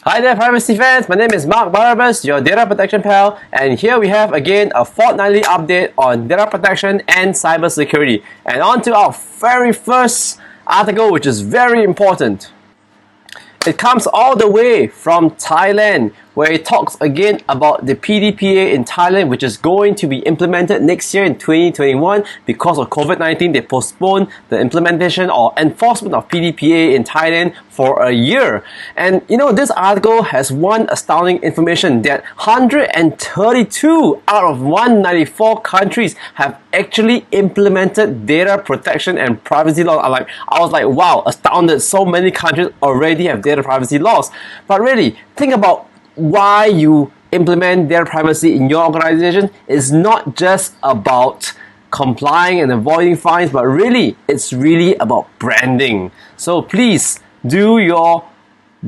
Hi there, privacy fans. My name is Mark Barabas, your data protection pal, and here we have again a fortnightly update on data protection and cybersecurity. And on to our very first article, which is very important. It comes all the way from Thailand, where it talks again about the PDPA in Thailand, which is going to be implemented next year in 2021. Because of COVID-19, they postponed the implementation or enforcement of PDPA in Thailand for a year. And you know, this article has one astounding information that 132 out of 194 countries have actually implemented data protection and privacy laws. I was like, wow, astounded. So many countries already have data privacy laws. But really, think about why you implement data privacy in your organization. Is not just about complying and avoiding fines, but really, it's really about branding. So please do your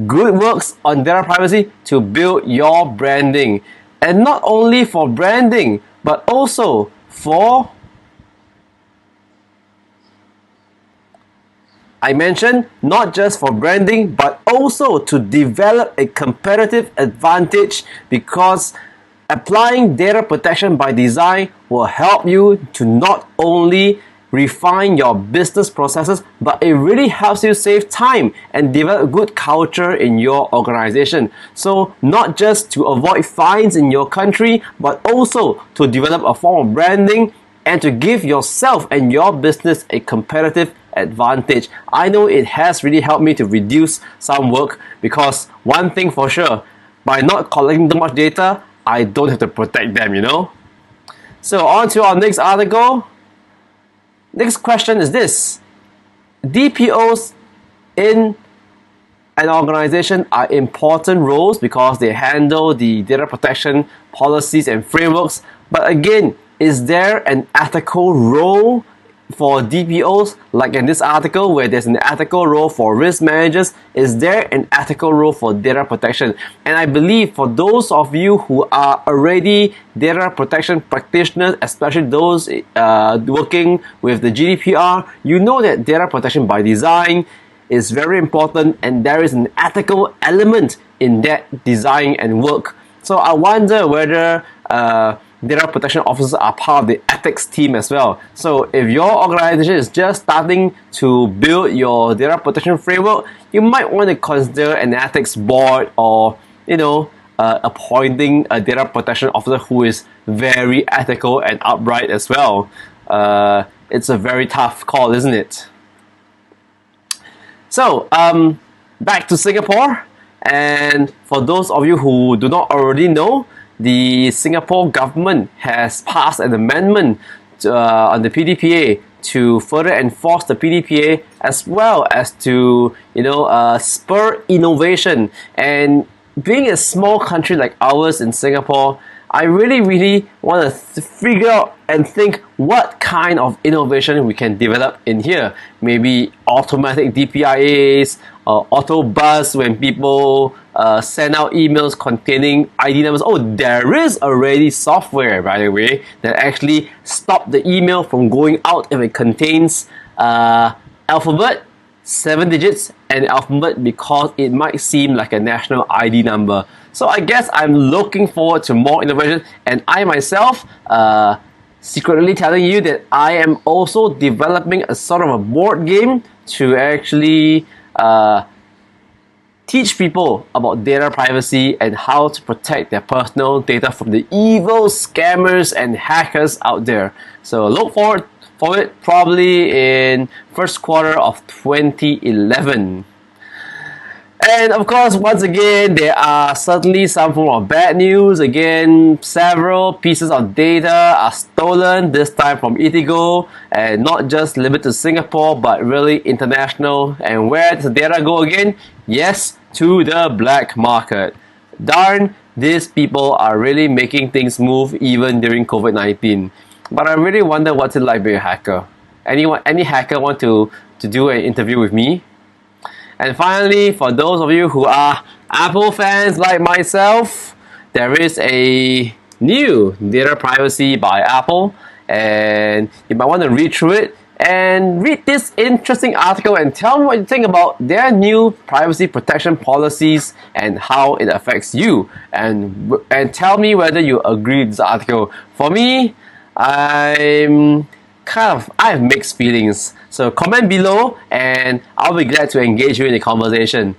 good works on data privacy to build your branding. And not only for branding, but also for, I mentioned, not just for branding, but also to develop a competitive advantage, because applying data protection by design will help you to not only refine your business processes, but it really helps you save time and develop a good culture in your organization. So not just to avoid fines in your country, but also to develop a form of branding and to give yourself and your business a competitive advantage. I know it has really helped me to reduce some work, because one thing for sure, by not collecting too much data, I don't have to protect them, you know. So on to our next article. Next question is this: DPOs in an organization are important roles because they handle the data protection policies and frameworks. But again, is there an ethical role for DPOs, like in this article where there's an ethical role for risk managers? Is there an ethical role for data protection? And I believe for those of you who are already data protection practitioners, especially those working with the GDPR, you know that data protection by design is very important, and there is an ethical element in that design and work. So I wonder whether data protection officers are part of the ethics team as well. So if your organization is just starting to build your data protection framework, you might want to consider an ethics board, or appointing a data protection officer who is very ethical and upright as well. It's a very tough call, isn't it? So back to Singapore, and for those of you who do not already know, the Singapore government has passed an amendment on the PDPA to further enforce the PDPA, as well as to spur innovation. And being a small country like ours in Singapore, I really want to figure out and think what kind of innovation we can develop in here. Maybe automatic DPIAs, auto buzz when people send out emails containing ID numbers. Oh, there is already software, by the way, that actually stop the email from going out if it contains alphabet, 7 digits, and alphabet, because it might seem like a national ID number. So I guess I'm looking forward to more innovation, and I myself secretly telling you that I am also developing a sort of a board game to actually teach people about data privacy and how to protect their personal data from the evil scammers and hackers out there. So look forward for it probably in first quarter of 2011. And of course, once again, there are certainly some form of bad news. Again, several pieces of data are stolen, this time from Itigo, and not just limited to Singapore, but really international. And where does the data go again? Yes, to the black market. Darn, these people are really making things move even during COVID-19. But I really wonder what's it like being a hacker. Any hacker want to do an interview with me? And finally, for those of you who are Apple fans like myself, there is a new data privacy by Apple, and you might want to read through it and read this interesting article and tell me what you think about their new privacy protection policies and how it affects you, and tell me whether you agree with this article. For me, I have mixed feelings. So comment below and I'll be glad to engage you in the conversation.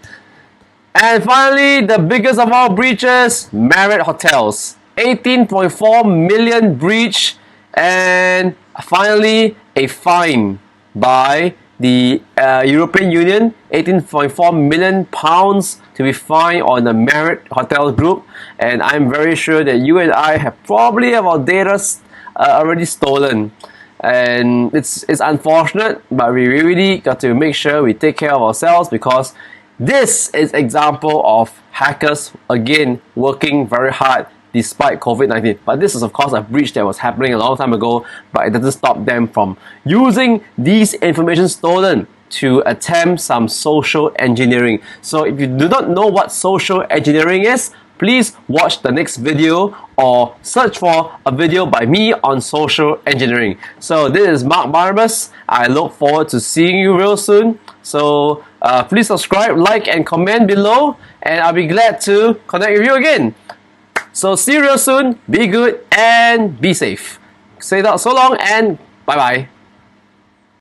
And finally, the biggest of all breaches, Marriott Hotels. 18.4 million breach, and finally a fine by the European Union, 18.4 million pounds to be fined on the Marriott Hotel Group. And I'm very sure that you and I have probably have our data already stolen. And it's unfortunate, but we really got to make sure we take care of ourselves, because this is example of hackers again working very hard despite COVID-19. But this is of course a breach that was happening a long time ago, but it doesn't stop them from using these information stolen to attempt some social engineering. So if you do not know what social engineering is, please watch the next video or search for a video by me on social engineering. So this is Mark Barnabas. I look forward to seeing you real soon. So please subscribe, like and comment below, and I'll be glad to connect with you again. So see you real soon, be good and be safe. Say that so long and bye bye.